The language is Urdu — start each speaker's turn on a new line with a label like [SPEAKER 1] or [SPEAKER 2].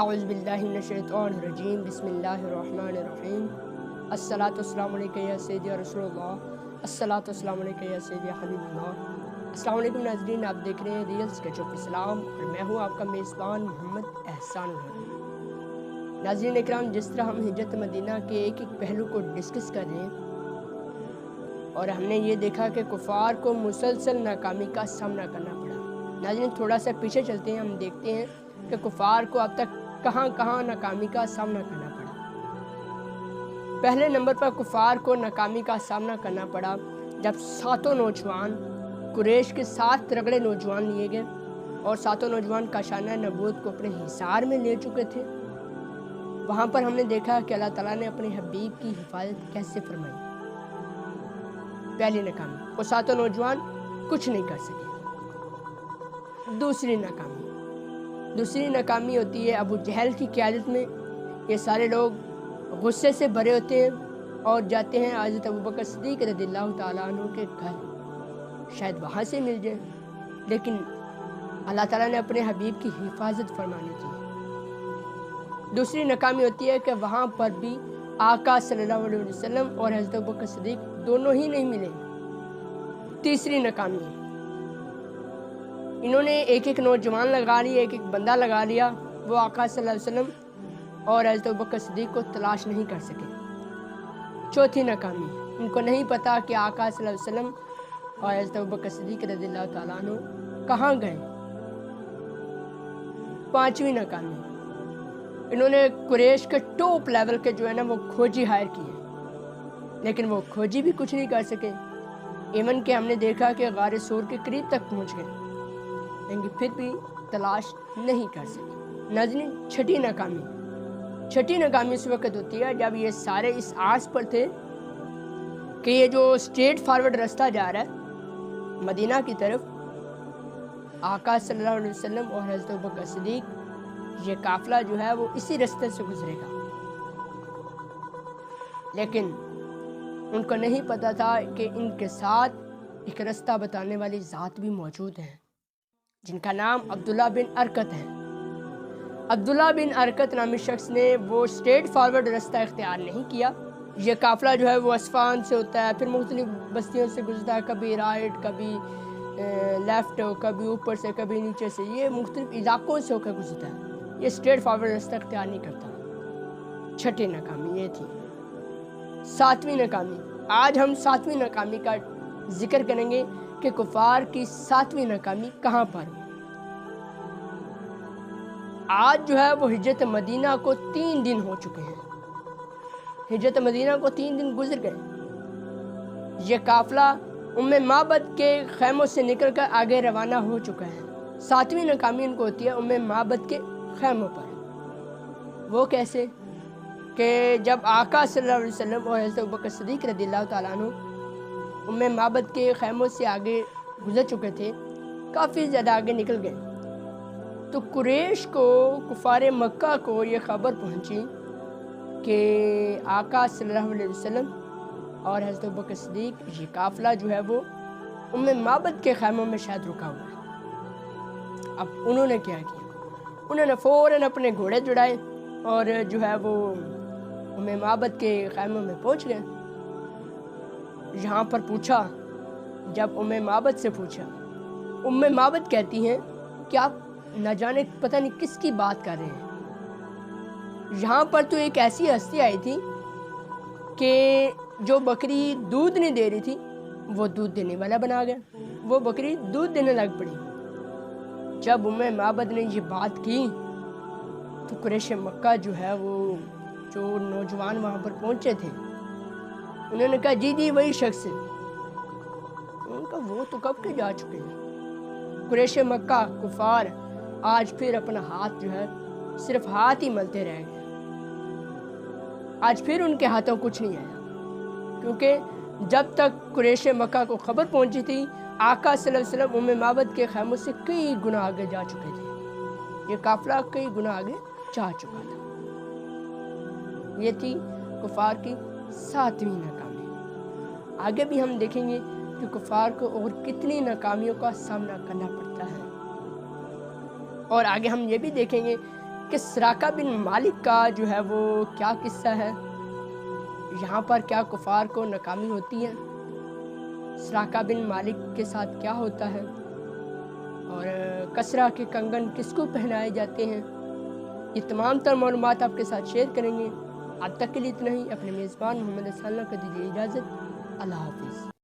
[SPEAKER 1] اعوذ باللہ من الشیطان الرجیم بسم اللہ الرحمن الرحیم الصلاۃ والسلام علیکہ یا سیدی یا رسول اللہ الصلاۃ والسلام علیکہ یا سیدی یا حبیب اللہ۔ السلام علیکم ناظرین، آپ دیکھ رہے ہیں ریئل اسکیچ آف اسلام اور میں ہوں آپ کا میزبان محمد احسان الحق۔ ناظرین اکرام، جس طرح ہم ہجرت مدینہ کے ایک ایک پہلو کو ڈسکس کر رہے ہیں اور ہم نے یہ دیکھا کہ کفار کو مسلسل ناکامی کا سامنا کرنا پڑا۔ ناظرین تھوڑا سا پیچھے چلتے ہیں، ہم دیکھتے ہیں کہ کفار کو اب تک کہاں کہاں ناکامی کا سامنا کرنا پڑا۔ پہلے نمبر پر کفار کو ناکامی کا سامنا کرنا پڑا جب ساتوں نوجوان قریش کے 7 تگڑے نوجوان لیے گئے اور ساتوں نوجوان کاشانہ نبوت کو اپنے حصار میں لے چکے تھے۔ وہاں پر ہم نے دیکھا کہ اللہ تعالیٰ نے اپنے حبیب کی حفاظت کیسے فرمائی۔ پہلی ناکامی، وہ ساتوں نوجوان کچھ نہیں کر سکے۔ دوسری ناکامی ہوتی ہے ابو جہل کی قیادت میں۔ یہ سارے لوگ غصے سے بھرے ہوتے ہیں اور جاتے ہیں حضرت ابوبکر صدیق رضی اللہ تعالیٰ عنہ کے گھر، شاید وہاں سے مل جائے، لیکن اللہ تعالیٰ نے اپنے حبیب کی حفاظت فرمانی تھی۔ دوسری ناکامی ہوتی ہے کہ وہاں پر بھی آقا صلی اللہ علیہ وسلم اور حضرت ابوبکر صدیق دونوں ہی نہیں ملے۔ تیسری ناکامی، انہوں نے ایک ایک نوجوان لگا لیا، ایک ایک بندہ لگا لیا، وہ آقا صلی اللہ علیہ وسلم اور حضرت ابوبکر صدیق کو تلاش نہیں کر سکے۔ چوتھی ناکامی، ان کو نہیں پتا کہ آقا صلی اللہ علیہ وسلم اور حضرت ابوبکر صدیق رضی اللہ تعالیٰ عنہ کہاں گئے۔ پانچویں ناکامی، انہوں نے قریش کے ٹاپ لیول کے جو ہے نا وہ کھوجی ہائر کیے، لیکن وہ کھوجی بھی کچھ نہیں کر سکے، ایون کہ ہم نے دیکھا کہ غار سور کے قریب تک پہنچ گئے، لیکن پھر بھی تلاش نہیں کر سکے۔ ناظرین چھٹی ناکامی اس وقت ہوتی ہے جب یہ سارے اس آس پر تھے کہ یہ جو اسٹریٹ فارورڈ رستہ جا رہا ہے مدینہ کی طرف، آقا صلی اللہ علیہ وسلم اور حضرت ابوبکر صدیق، یہ قافلہ جو ہے وہ اسی رستے سے گزرے گا، لیکن ان کو نہیں پتا تھا کہ ان کے ساتھ ایک رستہ بتانے والی ذات بھی موجود ہے جن کا نام عبداللہ بن ارکت ہے۔ عبداللہ بن ارکت نامی شخص نے وہ اسٹریٹ فارورڈ رستہ اختیار نہیں کیا۔ یہ قافلہ جو ہے وہ اسفان سے ہوتا ہے، پھر مختلف بستیوں سے گزرتا ہے، کبھی رائٹ، کبھی لیفٹ، کبھی اوپر سے، کبھی نیچے سے، یہ مختلف علاقوں سے ہو کر گزرتا ہے، یہ اسٹریٹ فارورڈ رستہ اختیار نہیں کرتا۔ چھٹی ناکامی یہ تھی۔ ساتویں ناکامی، آج ہم ساتویں ناکامی کا ذکر کریں گے کہ کفار کی ساتویں ناکامی کہاں پر۔ آج جو ہے وہ ہجرت مدینہ کو 3 دن ہو چکے ہیں، ہجرت مدینہ کو 3 دن گزر گئے۔ یہ قافلہ ام معبد کے خیموں سے نکل کر آگے روانہ ہو چکا ہے۔ ساتویں ناکامی ان کو ہوتی ہے ام معبد کے خیموں پر۔ وہ کیسے کہ جب آقا صلی اللہ علیہ وسلم اور حضرت ابوبکر صدیق رضی اللہ تعالیٰ عنہ ام معبد کے خیموں سے آگے گزر چکے تھے، کافی زیادہ آگے نکل گئے، تو قریش کو، کفار مکہ کو یہ خبر پہنچی کہ آقا صلی اللہ علیہ وسلم اور حضرت ابوبکر صدیق، یہ قافلہ جو ہے وہ ام معبد کے خیموں میں شاید رکا ہوا ہے۔ اب انہوں نے کیا کیا، انہوں نے فوراً اپنے گھوڑے جڑائے اور جو ہے وہ ام معبد کے خیموں میں پہنچ گئے۔ یہاں پر پوچھا، جب ام معبد سے پوچھا، ام معبد کہتی ہیں کہ آپ نہ جانے پتہ نہیں کس کی بات کر رہے ہیں، یہاں پر تو ایک ایسی ہستی آئی تھی کہ جو بکری دودھ نہیں دے رہی تھی وہ دودھ دینے والا بنا گیا، وہ بکری دودھ دینے لگ پڑی۔ جب ام معبد نے یہ بات کی تو قریش مکہ جو ہے وہ جو نوجوان وہاں پر پہنچے تھے، انہوں نے کہا جی وہی شخص ہے۔ انہوں نے کہا وہ تو کب کے جا چکے ہیں۔ قریش مکہ کفار آج پھر اپنا ہاتھ جو ہے صرف ہاتھ ہی ملتے رہ گئے، آج پھر ان کے ہاتھوں کچھ نہیں آیا، کیونکہ جب تک قریش مکہ کو خبر پہنچی تھی آقا صلی اللہ علیہ وسلم ام معبد کے خیموں سے کئی گنا آگے جا چکے تھے، یہ قافلہ کئی گنا آگے جا چکا تھا۔ یہ تھی کفار کی ساتویں ناکامی۔ آگے بھی ہم دیکھیں گے کہ کفار کو اور کتنی ناکامیوں کا سامنا کرنا پڑتا ہے، اور آگے ہم یہ بھی دیکھیں گے کہ سراقہ بن مالک کا جو ہے وہ کیا قصہ ہے، یہاں پر کیا کفار کو ناکامی ہوتی ہے، سراقہ بن مالک کے ساتھ کیا ہوتا ہے، اور کسرا کے کنگن کس کو پہنائے جاتے ہیں، یہ تمام تر معلومات آپ کے ساتھ شیئر کریں گے۔ آج تک کے لیے اتنا ہی۔ اپنے میزبان محمد احسان اللہ کو دیجیے اجازت۔ اللہ حافظ۔